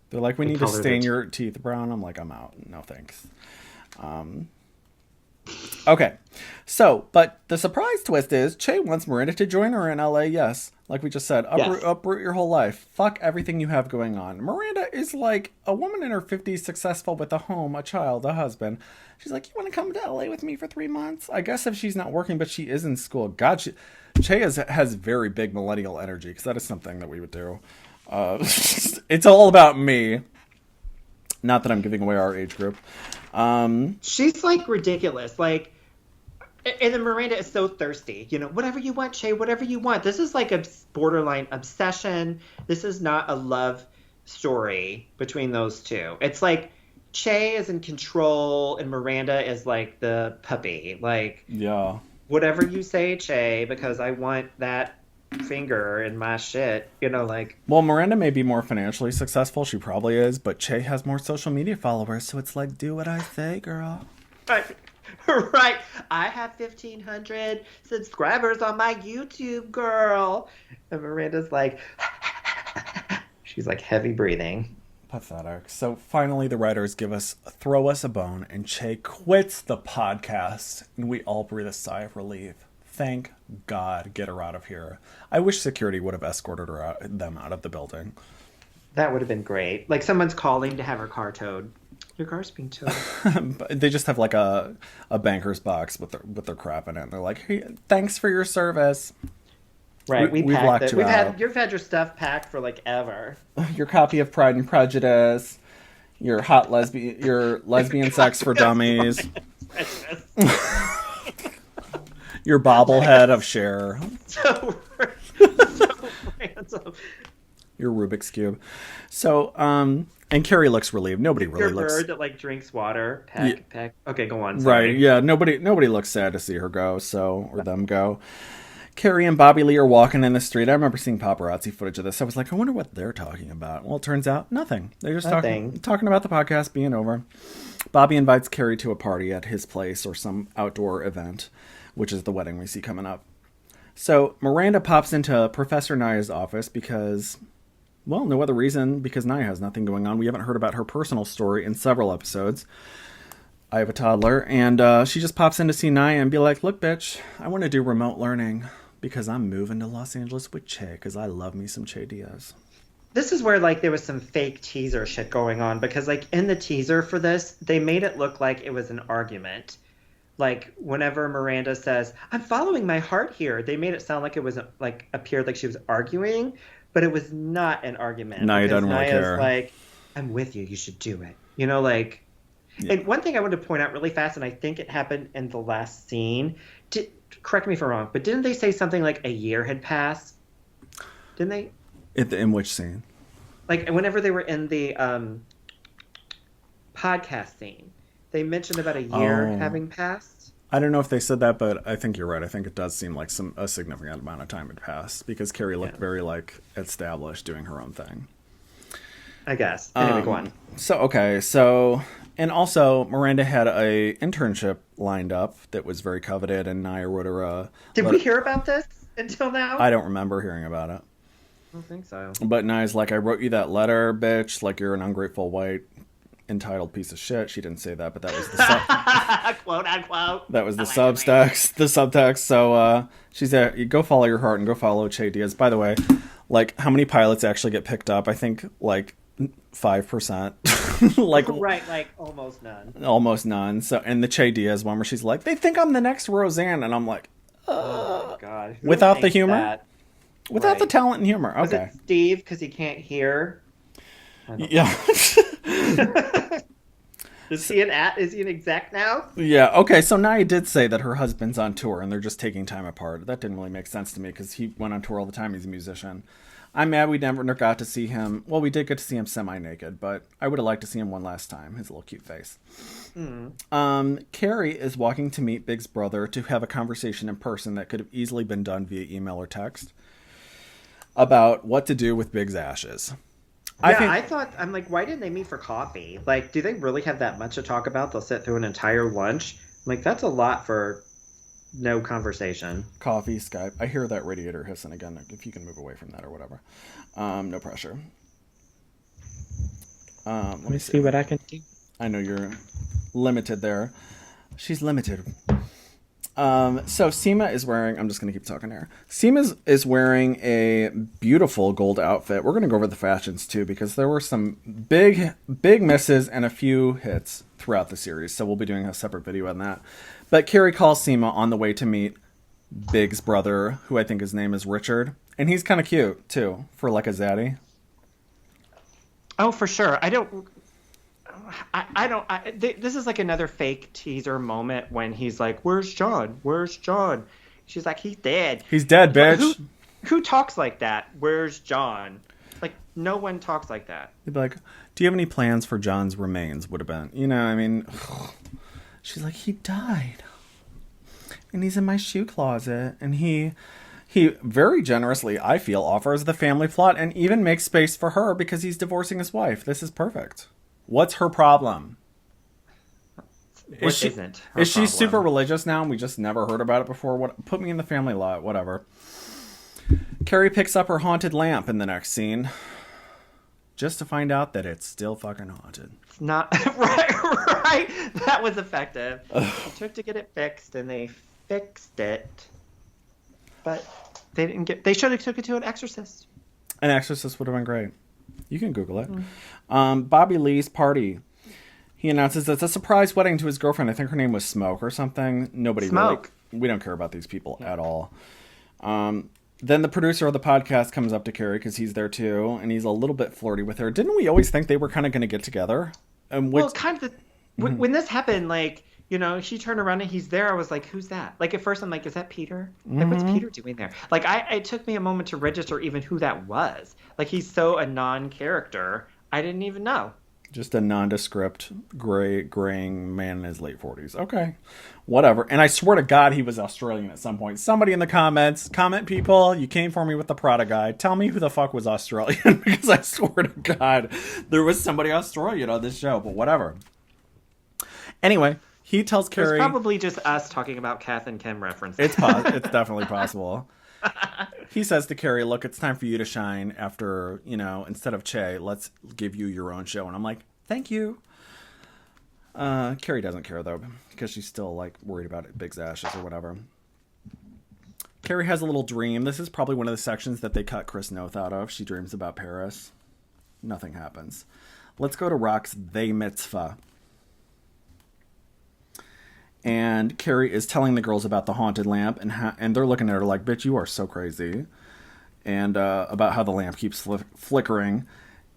They're like, we need to stain your teeth brown. I'm like, I'm out. No thanks. Okay, so, but the surprise twist is Che wants Miranda to join her in LA, yes. Like we just said, uproot your whole life. Fuck everything you have going on. Miranda is like a woman in her 50s, successful with a home, a child, a husband. She's like, you want to come to LA with me for 3 months? I guess if she's not working, but she is in school. God, Che has very big millennial energy, because that is something that we would do. It's all about me. Not that I'm giving away our age group. She's like ridiculous. Like, and then Miranda is so thirsty. You know, whatever you want, Che, whatever you want. This is like a borderline obsession. This is not a love story between those two. It's like Che is in control and Miranda is like the puppy. Like, yeah, whatever you say, Che, because I want that finger in my shit, you know, like. Well, Miranda may be more financially successful, she probably is, but Che has more social media followers, so it's like, do what I say, girl. Right. I have 1,500 subscribers on my YouTube, girl. And Miranda's like, she's like heavy breathing. Pathetic. So finally the writers throw us a bone, and Che quits the podcast, and we all breathe a sigh of relief. Thank God, get her out of here. I wish security would have escorted them out of the building. That would have been great. Like someone's calling to have her car towed. Your car's being towed. They just have like a banker's box with their crap in it. And they're like, hey, thanks for your service. Right, we've packed it. You've had your stuff packed for like ever. Your copy of Pride and Prejudice. Your lesbian sex for dummies. Your bobblehead of Cher. So random. Your Rubik's Cube. So, and Carrie looks relieved. Nobody really looks. Your bird that like drinks water. Peck. Okay, go on. Sorry. Right, yeah. Nobody looks sad to see her go, or them go. Carrie and Bobby Lee are walking in the street. I remember seeing paparazzi footage of this. I was like, I wonder what they're talking about. Well, it turns out nothing. They're just talking about the podcast being over. Bobby invites Carrie to a party at his place or some outdoor event, which is the wedding we see coming up. So Miranda pops into Professor Naya's office because, well, no other reason, because Naya has nothing going on. We haven't heard about her personal story in several episodes. I have a toddler, and she just pops in to see Naya and be like, look, bitch, I want to do remote learning because I'm moving to Los Angeles with Che, because I love me some Che Diaz. This is where, like, there was some fake teaser shit going on, because, like, in the teaser for this, they made it look like it was an argument. Like, whenever Miranda says, I'm following my heart here, they made it sound like it was, like, appeared like she was arguing, but it was not an argument. Naya doesn't really care. Naya's like, I'm with you, you should do it. You know, like... Yeah. And one thing I wanted to point out really fast, and I think it happened in the last scene, correct me if I'm wrong, but didn't they say something like a year had passed? Didn't they? In which scene? Like, whenever they were in the podcast scene, they mentioned about a year having passed. I don't know if they said that, but I think you're right. I think it does seem like a significant amount of time had passed, because Carrie looked very, like, established doing her own thing. I guess. Anyway, go on. And also, Miranda had a internship lined up that was very coveted, and Naya wrote her a... Did we hear about this until now? I don't remember hearing about it. I don't think so. But Naya's like, I wrote you that letter, bitch, like you're an ungrateful white entitled piece of shit. She didn't say that, but that was the quote unquote. that was the subtext. The subtext. So she's there. You go follow your heart and go follow Che Diaz. By the way, like, how many pilots actually get picked up? I think like 5%. Like right, like almost none. Almost none. So, and the Che Diaz one where she's like, they think I'm the next Roseanne, and I'm like, oh God, who without the thinks humor, that? without Right. the talent and humor. Was Okay, it Steve because he can't hear? yeah. Is he an exec now? Yeah, okay, so Nia did say that her husband's on tour and they're just taking time apart. That didn't really make sense to me because he went on tour all the time. He's a musician. I'm mad we never got to see him. Well, we did get to see him semi-naked, but I would have liked to see him one last time. His little cute face. Carrie is walking to meet Big's brother to have a conversation in person that could have easily been done via email or text about what to do with Big's ashes. I thought, I'm like, why didn't they meet for coffee? Like, do they really have that much to talk about? They'll sit through an entire lunch. I'm like, that's a lot for no conversation. Coffee, Skype. I hear that radiator hissing again. If you can move away from that or whatever. No pressure. Let me see what I can do. I know you're limited there. She's limited. So Sema is wearing, I'm just going to keep talking here. Sema is wearing a beautiful gold outfit. We're going to go over the fashions too, because there were some big misses and a few hits throughout the series. So we'll be doing a separate video on that. But Carrie calls Sema on the way to meet Big's brother, who I think his name is Richard. And he's kind of cute too, for like a zaddy. Oh, for sure. This is like another fake teaser moment when he's like, "Where's John? Where's John?" She's like, "He's dead." He's dead, bitch. Who talks like that? Where's John? Like, no one talks like that. He'd be like, "Do you have any plans for John's remains?" Would have been, I mean. She's like, "He died, and he's in my shoe closet." And he very generously, I feel, offers the family plot and even makes space for her because he's divorcing his wife. This is perfect. What's her problem? Is she super religious now and we just never heard about it before? What? Put me in the family lot, whatever. Carrie picks up her haunted lamp in the next scene just to find out that it's still fucking haunted. It's not right. That was effective. It took to get it fixed, and they fixed it, but they didn't get. They should have took it to an exorcist. An exorcist would have been great. You can Google it. Bobby Lee's party. He announces it's a surprise wedding to his girlfriend. I think her name was Smoke or something. Smoke. We don't care about these people at all. Then the producer of the podcast comes up to Carrie because he's there too, and he's a little bit flirty with her. Didn't we always think they were kind of going to get together? Well, kind of. When this happened, like, she turned around and he's there. I was like, "Who's that?" Like, at first I'm like, "Is that Peter?" Like, what's Peter doing there? Like, it took me a moment to register even who that was. Like, he's so a non-character. I didn't even know. Just a nondescript, graying man in his late 40s. Okay, whatever. And I swear to God, he was Australian at some point. Somebody in the comments, comment people, you came for me with the Prada guy. Tell me who the fuck was Australian, because I swear to God, there was somebody Australian on this show. But whatever. Anyway, he tells Carrie. It's probably just us talking about Kath and Kim references. It's definitely possible. He says to Carrie, "Look, it's time for you to shine after, instead of Che, let's give you your own show." And I'm like, "Thank you." Carrie doesn't care, though, because she's still, like, worried about Big's ashes or whatever. Carrie has a little dream. This is probably one of the sections that they cut Chris Noth out of. She dreams about Paris. Nothing happens. Let's go to Rock's Bat Mitzvah. And Carrie is telling the girls about the haunted lamp, and they're looking at her like, "Bitch, you are so crazy." And about how the lamp keeps flickering.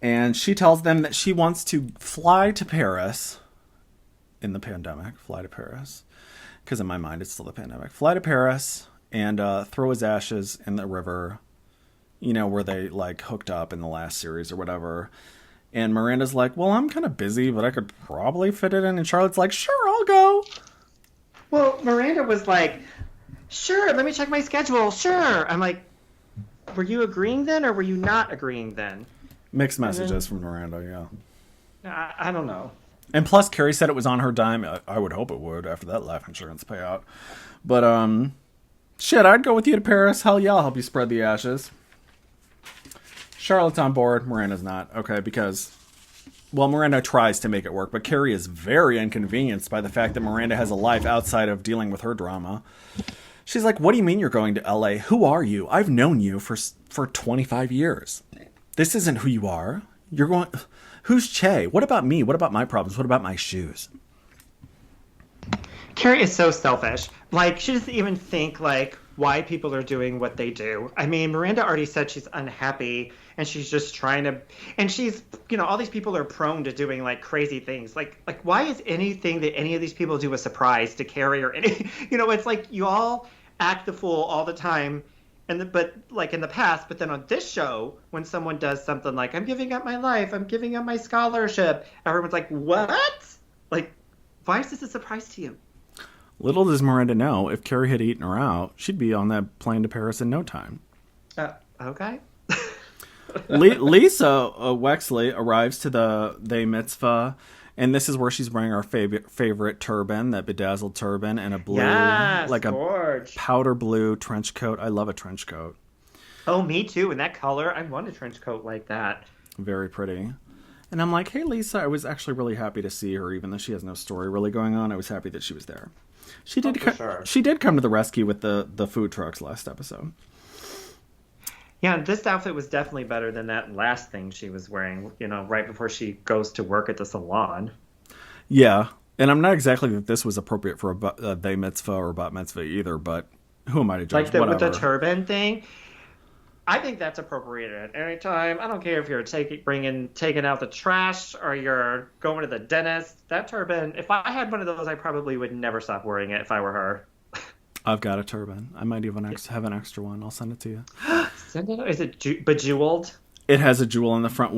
And she tells them that she wants to fly to Paris in the pandemic. Fly to Paris. Because in my mind, it's still the pandemic. Fly to Paris and throw his ashes in the river, where they, like, hooked up in the last series or whatever. And Miranda's like, "Well, I'm kind of busy, but I could probably fit it in." And Charlotte's like, "Sure, I'll go." Well, Miranda was like, "Sure, let me check my schedule. Sure." I'm like, were you agreeing then, or were you not agreeing then? Mixed messages from Miranda, yeah. I don't know. And plus, Carrie said it was on her dime. I would hope it would after that life insurance payout. But, shit, I'd go with you to Paris. Hell yeah, I'll help you spread the ashes. Charlotte's on board. Miranda's not. Okay, because Well, Miranda tries to make it work, but Carrie is very inconvenienced by the fact that Miranda has a life outside of dealing with her drama. She's like, what do you mean you're going to LA? Who are you? I've known you for 25 years. This isn't who you are. You're going... Who's Che? What about me? What about my problems? What about my shoes? Carrie is so selfish. Like, she doesn't even think, like, why people are doing what they do. I mean, Miranda already said she's unhappy, and she's just trying to... And she's, you know, all these people are prone to doing, like, crazy things. Like why is anything that any of these people do a surprise to Carrie or any... You know, it's like you all act the fool all the time, but like in the past, but then on this show, when someone does something like, I'm giving up my life, I'm giving up my scholarship, everyone's like, what? Like, why is this a surprise to you? Little does Miranda know, if Carrie had eaten her out, she'd be on that plane to Paris in no time. Okay. Lisa Wexley arrives to the Bat Mitzvah, and this is where she's wearing our favorite turban, that bedazzled turban, and a blue, like gorge. A powder blue trench coat. I love a trench coat. Oh, me too. In that color, I want a trench coat like that. Very pretty. And I'm like, hey, Lisa, I was actually really happy to see her, even though she has no story really going on. I was happy that she was there. She did. Sure. She did come to the rescue with the food trucks last episode. Yeah, this outfit was definitely better than that last thing she was wearing, you know, right before she goes to work at the salon. Yeah, and I'm not exactly that this was appropriate for a Bat Mitzvah or Bat Mitzvah either, but who am I to judge? Like with the turban thing, I think that's appropriate at any time. I don't care if you're taking out the trash or you're going to the dentist. That turban, if I had one of those, I probably would never stop wearing it if I were her. I've got a turban. I might even have an extra one. I'll send it to you. Send it? Is it bejeweled? It has a jewel in the front.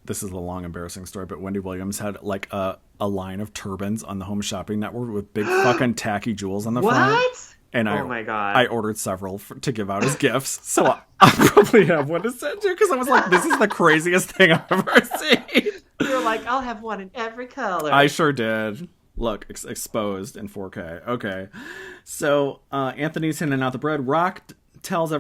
This is a long, embarrassing story, but Wendy Williams had like a line of turbans on the Home Shopping Network with big fucking tacky jewels on the front. What? And oh my God. I ordered several to give out as gifts. So I probably have one to send you because I was like, this is the craziest thing I've ever seen. You were like, I'll have one in every color. I sure did. Look, exposed in 4K. Okay. So Anthony's handing out the bread. Rock tells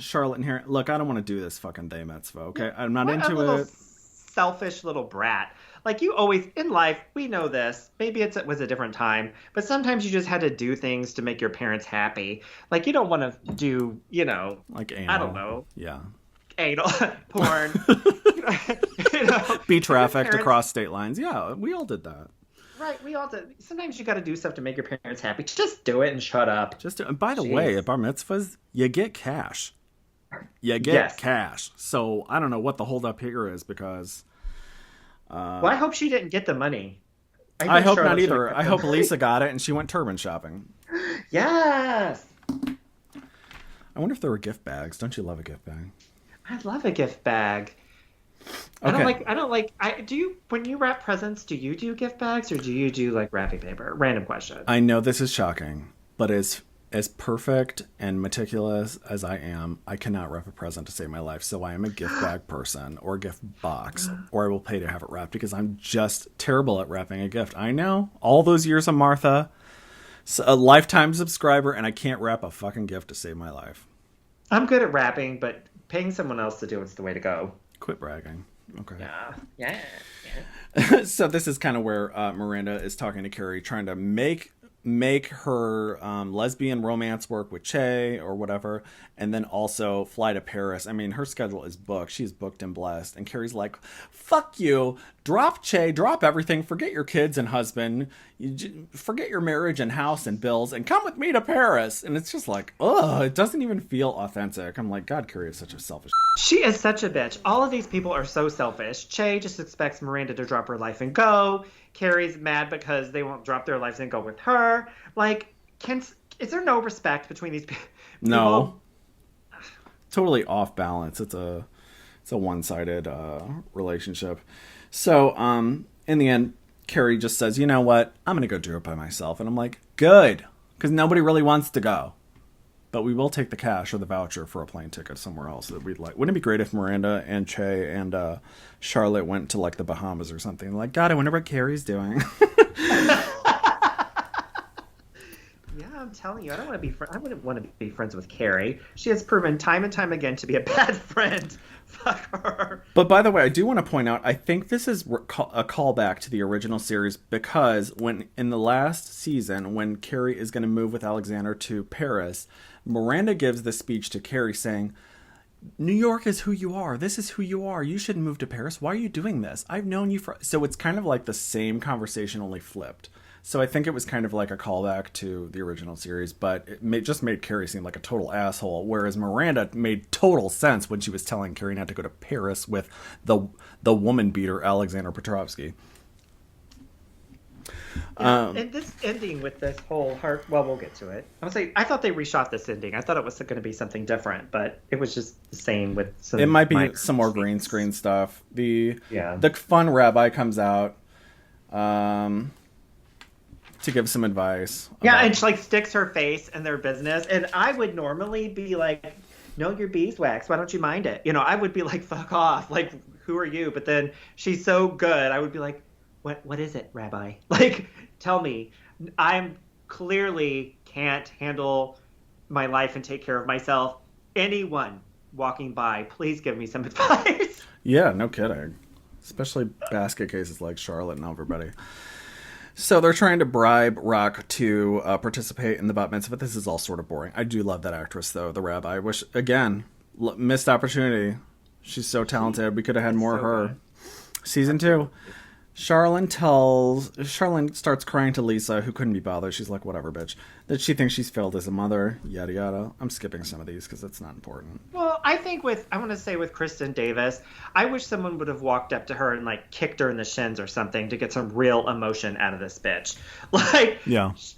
Charlotte and Harry, look, I don't want to do this fucking Bat Mitzvah, okay? I'm not into it. Selfish little brat. Like, you always, in life, we know this. Maybe it was a different time, but sometimes you just had to do things to make your parents happy. Like, you don't want to do, you know, like anal. I don't know. Yeah. Anal porn. You know, be trafficked across state lines. Yeah, we all did that. Right, we all did. Sometimes you got to do stuff to make your parents happy. Just do it and shut up. And by the way, at bar mitzvahs, you get cash. You get cash. So I don't know what the holdup here is because. Well, I hope she didn't get the money. I hope not either. I hope Lisa got it and she went turban shopping. Yes. I wonder if there were gift bags. Don't you love a gift bag? I love a gift bag. Okay. I don't like, when you wrap presents, do you do gift bags or do you do like wrapping paper? Random question. I know this is shocking, but as perfect and meticulous as I am, I cannot wrap a present to save my life. So I am a gift bag person or a gift box, or I will pay to have it wrapped because I'm just terrible at wrapping a gift. I know, all those years of Martha, a lifetime subscriber, and I can't wrap a fucking gift to save my life. I'm good at wrapping, but paying someone else to do it's the way to go. Quit bragging. Okay. Yeah. So this is kind of where Miranda is talking to Carrie, trying to make her lesbian romance work with Che or whatever, and then also fly to Paris. I mean, her schedule is booked. She's booked and blessed. And Carrie's like, fuck you. Drop Che. Drop everything. Forget your kids and husband. Forget your marriage and house and bills and come with me to Paris. And it's just like, ugh, it doesn't even feel authentic. I'm like, God, Carrie is such a selfish. She is such a bitch. All of these people are so selfish. Che just expects Miranda to drop her life and go. Carrie's mad because they won't drop their lives and go with her. Like, is there no respect between these people? No. Totally off balance. It's a one-sided relationship. So, in the end, Carrie just says, you know what? I'm going to go do it by myself. And I'm like, good. Because nobody really wants to go. But we will take the cash or the voucher for a plane ticket somewhere else that we'd like. Wouldn't it be great if Miranda and Che and Charlotte went to like the Bahamas or something? Like, God, I wonder what Carrie's doing. Yeah, I'm telling you, I wouldn't want to be friends with Carrie. She has proven time and time again to be a bad friend. Fuck her. But by the way, I do want to point out, I think this is a callback to the original series because when in the last season, when Carrie is going to move with Alexander to Paris, Miranda gives the speech to Carrie saying, New York is who you are. This is who you are. You shouldn't move to Paris. Why are you doing this? I've known you for... So it's kind of like the same conversation, only flipped. So I think it was kind of like a callback to the original series, but just made Carrie seem like a total asshole, whereas Miranda made total sense when she was telling Carrie not to go to Paris with the woman beater Alexander Petrovsky. And this ending with this whole heart... Well, we'll get to it. I thought they reshot this ending. I thought it was going to be something different, but it was just the same with some... It might be some more green screen stuff. The fun rabbi comes out to give some advice. Yeah, and she sticks her face in their business. And I would normally be like, no, your beeswax. Why don't you mind it? I would be like, fuck off. Like, who are you? But then she's so good. I would be like, what is it, Rabbi? Tell me. I'm clearly can't handle my life and take care of myself. Anyone walking by, please give me some advice. Yeah, no kidding. Especially basket cases like Charlotte and everybody. So they're trying to bribe Rock to participate in the Bat Mitzvah. This is all sort of boring. I do love that actress, though, the rabbi. I wish, again, missed opportunity. She's so talented. We could have had more of her. Good. Season 2. Charlene starts crying to Lisa, who couldn't be bothered. She's like, whatever, bitch. That she thinks she's failed as a mother, yada, yada. I'm skipping some of these because it's not important. Well, I think with Kristen Davis, I wish someone would have walked up to her and, kicked her in the shins or something to get some real emotion out of this bitch.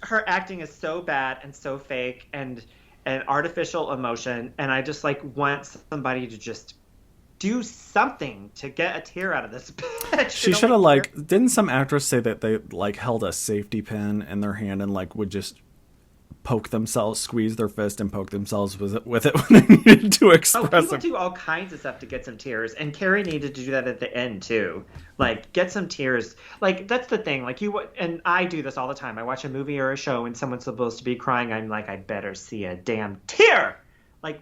Her acting is so bad and so fake and artificial emotion, and I just, want somebody to just do something to get a tear out of this bitch. She should have didn't some actress say that they held a safety pin in their hand and would just squeeze their fist and poke themselves with it when they needed to express people do all kinds of stuff to get some tears, and Carrie needed to do that at the end too. Get some tears. That's the thing. And I do this all the time. I watch a movie or a show and someone's supposed to be crying. I'm like, I better see a damn tear.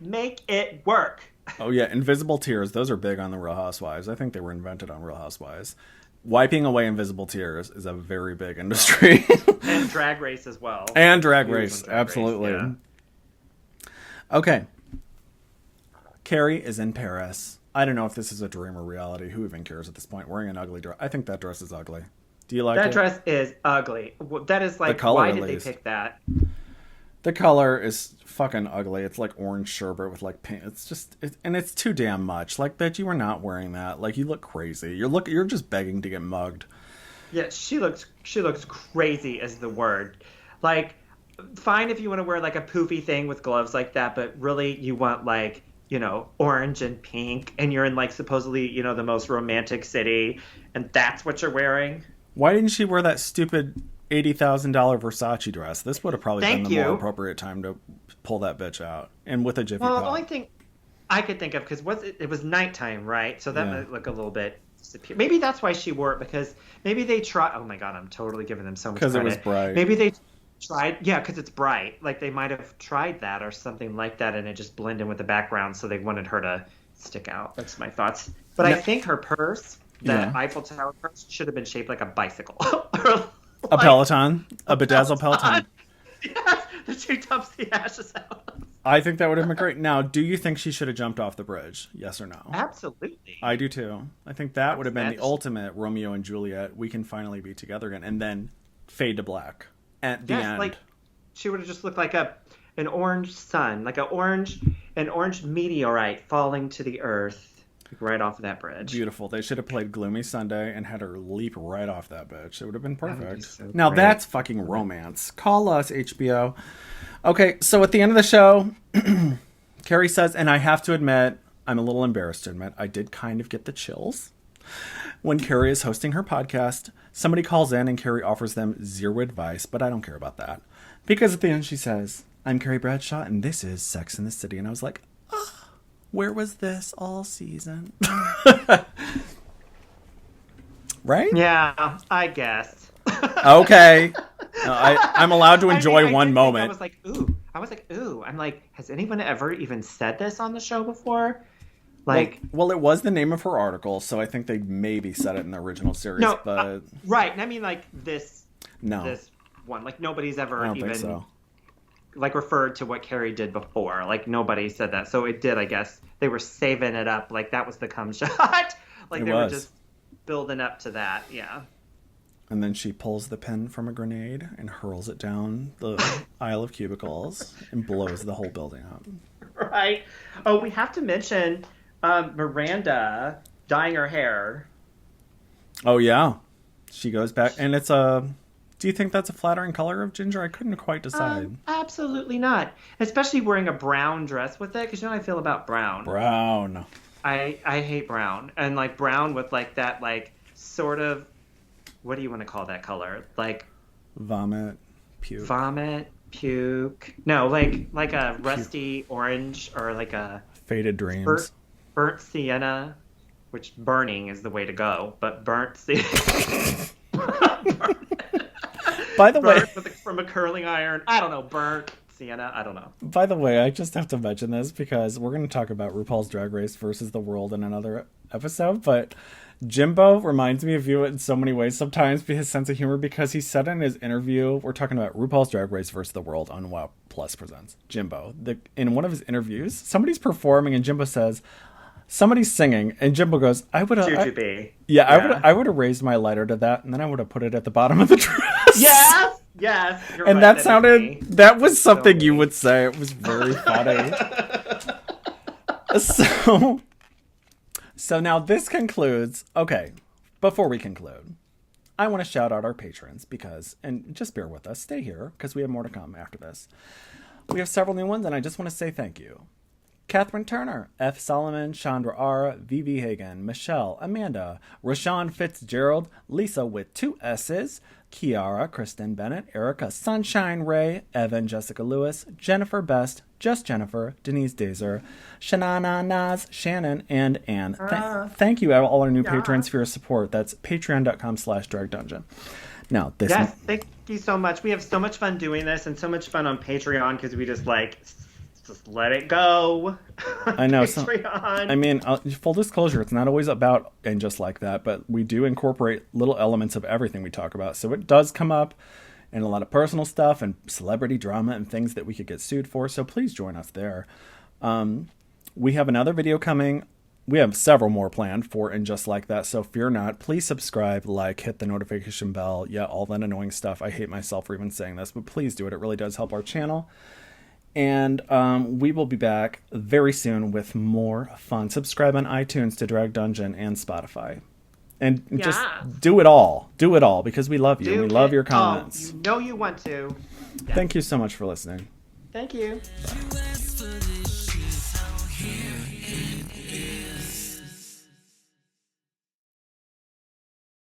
Make it work. Oh, yeah. Invisible tears. Those are big on the Real Housewives. I think they were invented on Real Housewives. Wiping away invisible tears is a very big industry. And Drag Race as well. And Drag Race. Absolutely. Yeah. Okay. Carrie is in Paris. I don't know if this is a dream or reality. Who even cares at this point? Wearing an ugly dress. I think that dress is ugly. Do you like it? That dress is ugly. That is the color, why did they pick that? The color is fucking ugly. It's like orange sherbet with pink. It's just, and it's too damn much. Bitch, you are not wearing that. You look crazy. You're just begging to get mugged. Yeah, she looks crazy is the word. Fine if you want to wear a poofy thing with gloves like that, but really you want orange and pink, and you're in supposedly the most romantic city, and that's what you're wearing. Why didn't she wear that stupid $80,000 Versace dress? This would have probably been the more appropriate time to pull that bitch out, and with a jiffy Well, pop. the only thing I could think of, because it was nighttime, right? So that might look a little bit disappear. Maybe that's why she wore it, because maybe they tried. Oh my god, I'm totally giving them so much credit. Because it was bright. Maybe they tried, because it's bright. They might have tried that or something like that, and it just blended in with the background, so they wanted her to stick out. That's my thoughts. But I think her purse, that Eiffel Tower purse, should have been shaped like a bicycle. A Peloton, a bedazzled Peloton. Yes, that she dumps the ashes out. I think that would have been great. Now, do you think she should have jumped off the bridge? Yes or no? Absolutely. I do too. I think that would have been the ultimate Romeo and Juliet. We can finally be together again, and then fade to black at the end. She would have just looked like an orange sun, an orange meteorite falling to the earth. Right off of that bridge. Beautiful. They should have played Gloomy Sunday and had her leap right off that bitch. It would have been perfect. So now great. That's fucking romance. Call us, HBO. Okay, so at the end of the show, Carrie says, and I have to admit, I'm a little embarrassed to admit, I did kind of get the chills. When Carrie is hosting her podcast, somebody calls in and Carrie offers them zero advice, but I don't care about that. Because at the end she says, I'm Carrie Bradshaw and this is Sex and the City. And I was like, where was this all season? Right? Yeah, I guess. Okay. No, I'm allowed to enjoy one moment. I was like, ooh. I'm like, has anyone ever even said this on the show before? Like, well, it was the name of her article, so I think they maybe said it in the original series. no, but right. And I mean, like this no, one. Like nobody's ever I don't even think so. like referred to what Carrie did before. Like nobody said that. So it did. I guess they were saving it up. Like that was the cum shot. Like It they was. were just building up to that. Yeah. And then she pulls the pin from a grenade and hurls it down the aisle of cubicles and blows the whole building up. Right. Oh, we have to mention Miranda dyeing her hair. Oh yeah, she goes back, and it's a. Do you think that's a flattering color of ginger? I couldn't quite decide. Absolutely not. Especially wearing a brown dress with it, because you know how I feel about brown. Brown. I hate brown, and like brown with like that like sort of, what do you want to call that color? Like Vomit, puke. vomit, puke. No, like a rusty orange or like a Faded dreams. burnt sienna, which burning is the way to go, but burnt sienna. By the way, from a curling iron. I don't know, burnt sienna. I don't know. By the way, I just have to mention this because we're going to talk about RuPaul's Drag Race versus the world in another episode, but Jimbo reminds me of you in so many ways sometimes by his sense of humor, because he said in his interview, we're talking about RuPaul's Drag Race versus the world on Wow Plus Presents. Jimbo, in one of his interviews, somebody's performing and Jimbo says, somebody's singing, and Jimbo goes, I would have raised my lighter to that, and then I would have put it at the bottom of the dress. Yes. You're And right, that was something you would say. It was very funny. So now this concludes. Okay, before we conclude, I want to shout out our patrons because, and just bear with us, stay here because we have more to come after this. We have several new ones, and I just want to say thank you. Catherine Turner, F. Solomon, Chandra R., V.V. Hagen, Michelle, Amanda, Rashawn Fitzgerald, Lisa with 2 S's, Kiara, Kristen Bennett, Erica Sunshine Ray, Evan Jessica Lewis, Jennifer Best, Just Jennifer, Denise Dazer, Shanana Naz, Shannon, and Anne. Thank you, all our new patrons, for your support. That's patreon.com/dragdungeon. Now, this. Yes, thank you so much. We have so much fun doing this and so much fun on Patreon because we just let it go. I know. Patreon. Full disclosure, it's not always about and just like that, but we do incorporate little elements of everything we talk about. So it does come up in a lot of personal stuff and celebrity drama and things that we could get sued for. So please join us there. We have another video coming. We have several more planned for And Just Like That. So fear not. Please subscribe, hit the notification bell. Yeah, all that annoying stuff. I hate myself for even saying this, but please do it. It really does help our channel. And we will be back very soon with more fun. Subscribe on iTunes to Drag Dungeon and Spotify. And just do it all. Do it all because we love you. We love your comments. You know you want to. Yes. Thank you so much for listening. Thank you. You asked for this shit, so here it is.